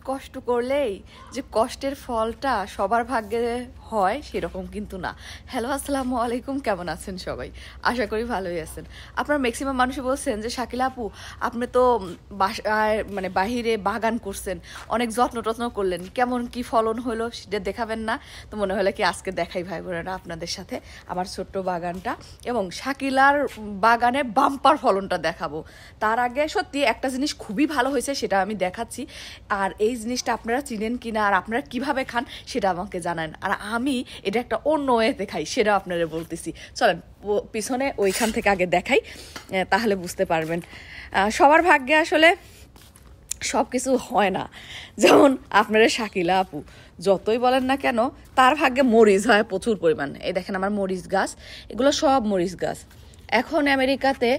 কষ্ট করলেই যে কষ্টের ফলটা সবার ভাগ্যে হয় সেরকম কিন্তু না। হ্যালো, আসসালামু আলাইকুম, কেমন আছেন সবাই? আশা করি ভালোই আছেন। আপনারা ম্যাক্সিমাম মানুষই বলছেন যে শাকিলা আপু আপনি তো বাসায় মানে বাহিরে বাগান করছেন, অনেক যত্ন টত্ন করলেন, কেমন কি ফলন হলো সেটা দেখাবেন না? তো মনে হলো কি আজকে দেখাই ভাই বোনেরা আপনাদের সাথে আমার ছোট্ট বাগানটা এবং শাকিলার বাগানে বাম্পার ফলনটা দেখাবো। তার আগে সত্যি একটা জিনিস খুবই ভালো হয়েছে, সেটা আমি দেখাচ্ছি। আর এই জিনিসটা আপনারা চিনেন কিনা আর আপনারা কিভাবে খান সেটা আমাকে জানান। আর আমি এটা একটা অন্য ওয়েতে খাই, সেটা আপনারা বলতেছি। চলেন পিছনে ওইখান থেকে আগে দেখাই, তাহলে বুঝতে পারবেন। সবার ভাগ্যে আসলে সব কিছু হয় না। যেমন আপনারা শাকিলা আপু যতই বলেন না কেন, তার ভাগ্যে মরিচ হয় প্রচুর পরিমাণ। এই দেখেন আমার মরিচ গাছ, এগুলো সব মরিচ গাছ। এখন আমেরিকাতে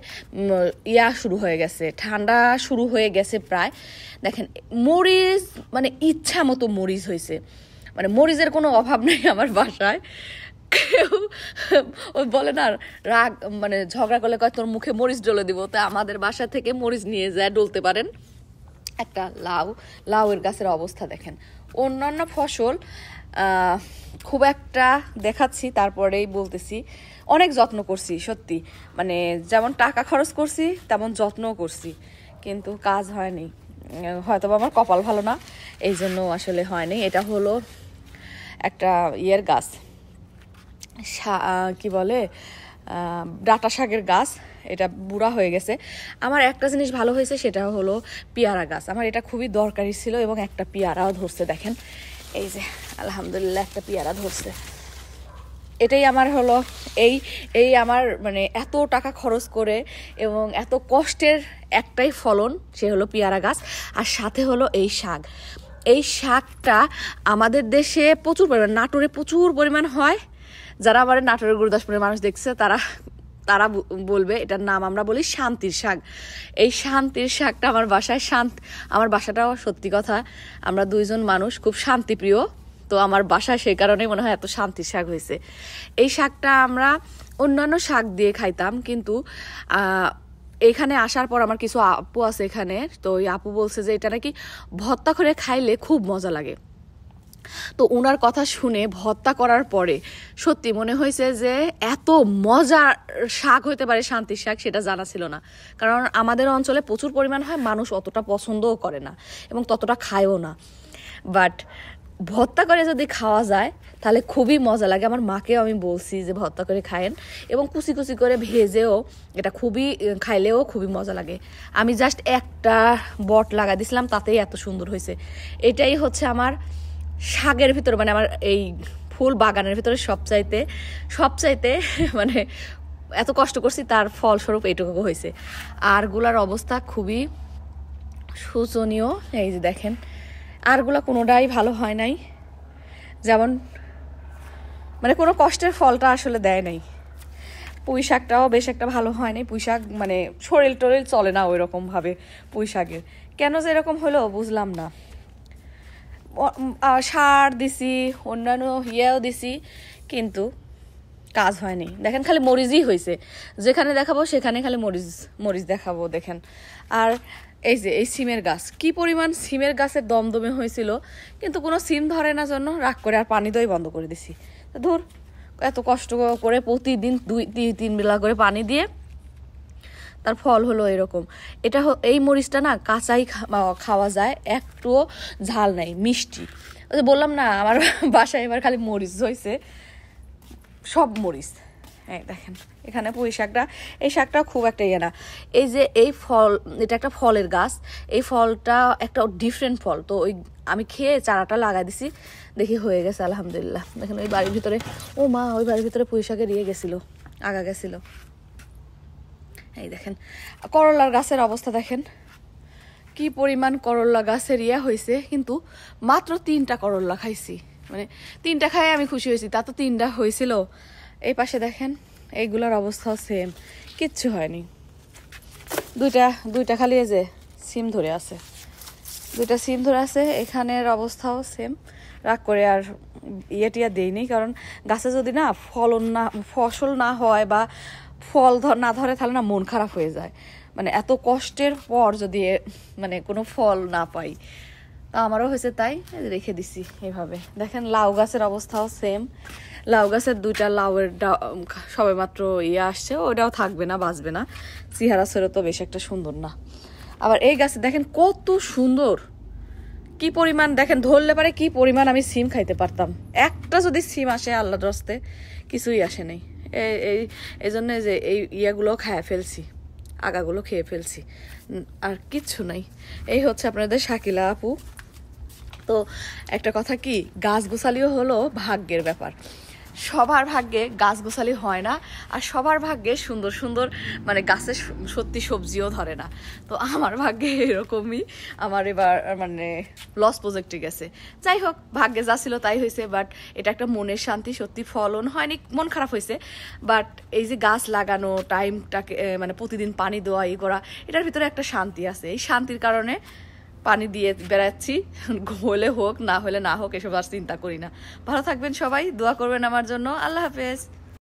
শুরু হয়ে গেছে, ঠান্ডা শুরু হয়ে গেছে প্রায়। দেখেন মরিচ মানে ইচ্ছা মতো মরিচ হয়েছে, মানে মরিচের কোনো অভাব নেই আমার বাসায়। কেউ ওই বলে না রাগ মানে ঝগড়া করলে কয় তোর মুখে মরিচ ডলে দিব, তো আমাদের বাসা থেকে মরিচ নিয়ে যায় ডলতে পারেন। একটা লাউয়ের গাছের অবস্থা দেখেন। অন্যান্য ফসল খুব একটা দেখাচ্ছি, তারপরেই বলতেছি। অনেক যত্ন করছি সত্যি, মানে যেমন টাকা খরচ করছি তেমন যত্নও করছি, কিন্তু কাজ হয়নি। হয়তো আমার কপাল ভালো না, এই জন্য আসলে হয়নি। এটা হলো একটা ইয়ের গাছ, কি বলে ডাঁটা শাকের গাছ। এটা বুড়া হয়ে গেছে। আমার একটা জিনিস ভালো হয়েছে, সেটা হলো পেয়ারা গাছ। আমার এটা খুবই দরকারি ছিল এবং একটা পেয়ারাও ধরছে দেখেন। এই যে আলহামদুলিল্লাহ একটা পেয়ারা ধরছে। এটাই আমার হলো এই আমার মানে এত টাকা খরচ করে এবং এত কষ্টের একটাই ফলন, সে হলো পেয়ারা গাছ। আর সাথে হলো এই শাক। এই শাকটা আমাদের দেশে প্রচুর পরিমাণ, নাটোরে প্রচুর পরিমাণ হয়। যারা আমার নাটোরের গুরুদাসপুরের মানুষ দেখছে তারা তারা বলবে এটার নাম আমরা বলি শান্তির শাক। এই শান্তির শাকটা আমার বাসায় আমার বাসাটাও সত্যি কথা, আমরা দুইজন মানুষ খুব শান্তিপ্রিয়, তো আমার বাসায় সেই কারণেই মনে হয় এত শান্তির শাক হয়েছে। এই শাকটা আমরা অন্যান্য শাক দিয়ে খাইতাম, কিন্তু এখানে আসার পর আমার কিছু আপু আছে এখানে, তো ওই আপু বলছে যে এটা নাকি ভর্তা করে খাইলে খুব মজা লাগে। তো ওনার কথা শুনে ভর্তা করার পরে সত্যি মনে হয়েছে যে এত মজার শাক হতে পারে শান্তির শাক, সেটা জানা ছিল না। কারণ আমাদের অঞ্চলে প্রচুর পরিমাণ হয়, মানুষ অতটা পছন্দও করে না এবং ততটা খায়ও না। বাট ভর্তা করে যদি খাওয়া যায় তাহলে খুবই মজা লাগে। আমার মাকেও আমি বলছি যে ভর্তা করে খায়েন, এবং কুচি কুচি করে ভেজেও এটা খুবই খাইলেও খুবই মজা লাগে। আমি জাস্ট একটা বট লাগা দিছিলাম, তাতেই এত সুন্দর হয়েছে। এটাই হচ্ছে আমার শাকের ভিতরে, মানে আমার এই ফুল বাগানের ভিতরে সবচাইতে মানে এত কষ্ট করছি তার ফলস্বরূপ এইটুকু হয়েছে। আরগুলার অবস্থা খুবই শোচনীয়। এই যে দেখেন আরগুলা কোনোটাই ভালো হয় নাই, যেমন মানে কোনো কষ্টের ফলটা আসলে দেয় নাই। পুঁই শাকটাও বেশ একটা ভালো হয় নাই। পুঁই শাক মানে শরীর টরিল চলে না ওই রকম ভাবে পুঁই শাকের। কেন যে এরকম হলো বুঝলাম না। সার দিছি, অন্যান্য ইয়েও দিছি, কিন্তু কাজ হয়নি। দেখেন খালি মরিচই হয়েছে, যেখানে দেখাবো সেখানে খালি মরিচ দেখাবো দেখেন। আর এই যে এই সিমের গাছ, কি পরিমাণ সিমের গাছের দমদমে হয়েছিল, কিন্তু কোনো সিম ধরে না জন্য রাগ করে আর পানি দেওয়াই বন্ধ করে দিছি। ধুর, এত কষ্ট করে প্রতিদিন 2-3 বেলা করে পানি দিয়ে তার ফল হলো এরকম। এটা এই মরিচটা না কাঁচাই খাওয়া যায়, একটুও ঝাল নাই, মিষ্টি। ওই যে বললাম না আমার বাসায় এবার খালি মরিচ হয়েছে, সব মরিচ। এই দেখেন এখানে পুঁই শাকটা, এই শাকটা খুব একটা ইয়ে না। এই যে এই ফল, এটা একটা ফলের গাছ, এই ফলটা একটা ডিফারেন্ট ফল। তো ওই আমি খেয়ে চারাটা লাগাই দিছি, দেখি হয়ে গেছে আলহামদুলিল্লাহ। দেখেন ওই বাড়ির ভিতরে, ও মা, ওই বাড়ির ভিতরে পুঁই শাকের আগা গেছিল। এই দেখেন করলার গাছের অবস্থা দেখেন, কি পরিমাণ করলা গাছের হয়েছে, কিন্তু মাত্র 3টা করলা খাইছি। মানে 3টা খাই আমি খুশি হয়েছি, তা তো 3টা হয়েছিল। এই পাশে দেখেন এইগুলার অবস্থাও সেম, কিচ্ছু হয়নি। দুইটা খালি এই যে সিম ধরে আছে, 2টা সিম ধরে আছে। এখানের অবস্থাও সেম। রাগ করে আর টিয়া দেইনি, কারণ গাছে যদি না ফসল না হয় বা ফল না ধরে তাহলে না মন খারাপ হয়ে যায়। মানে এত কষ্টের পর যদি মানে কোনো ফল না পাই, তো আমারও হয়েছে তাই রেখে দিছি এভাবে। দেখেন লাউ গাছের অবস্থাও সেম, লাউ গাছের দুইটা লাউয়ের সবে মাত্র ইয়ে আসছে, ওটাও থাকবে না, বাঁচবে না, চেহারা ছেড়ে তো বেশ একটা সুন্দর না। আবার এই গাছে দেখেন কত সুন্দর, কি পরিমাণ দেখেন ধরলে পারে কি পরিমাণ আমি সিম খাইতে পারতাম। একটা যদি সিম আসে আল্লাহর রস্তে, কিছুই আসে নেই। এই জন্য যে এই ইয়াগুলো খেয়ে ফেলছি, আগাগুলো খেয়ে ফেলছি, আর কিচ্ছু নাই। এই হচ্ছে আপনাদের শাকিলা আপু। তো একটা কথা কি, গাছ গোছালিও হলো ভাগ্যের ব্যাপার। সবার ভাগ্যে গাছ গোছালি হয় না, আর সবার ভাগ্যে সুন্দর সুন্দর মানে গাছের সত্যি সবজিও ধরে না। তো আমার ভাগ্যে এরকমই, আমার এবার মানে লস প্রজেক্টে গেছে। যাই হোক, ভাগ্যে যা ছিল তাই হয়েছে, বাট এটা একটা মনের শান্তি। সত্যি ফলন হয়নি, মন খারাপ হয়েছে, বাট এই যে গাছ লাগানো, টাইমটাকে মানে প্রতিদিন পানি দেওয়া, ই করা, এটার ভিতরে একটা শান্তি আছে। এই শান্তির কারণে পানি দিয়ে বেড়াচ্ছি, হলে হোক না হলে না হোক, এসব আর চিন্তা করি না। ভালো থাকবেন সবাই, দোয়া করবেন আমার জন্য। আল্লাহ হাফেজ।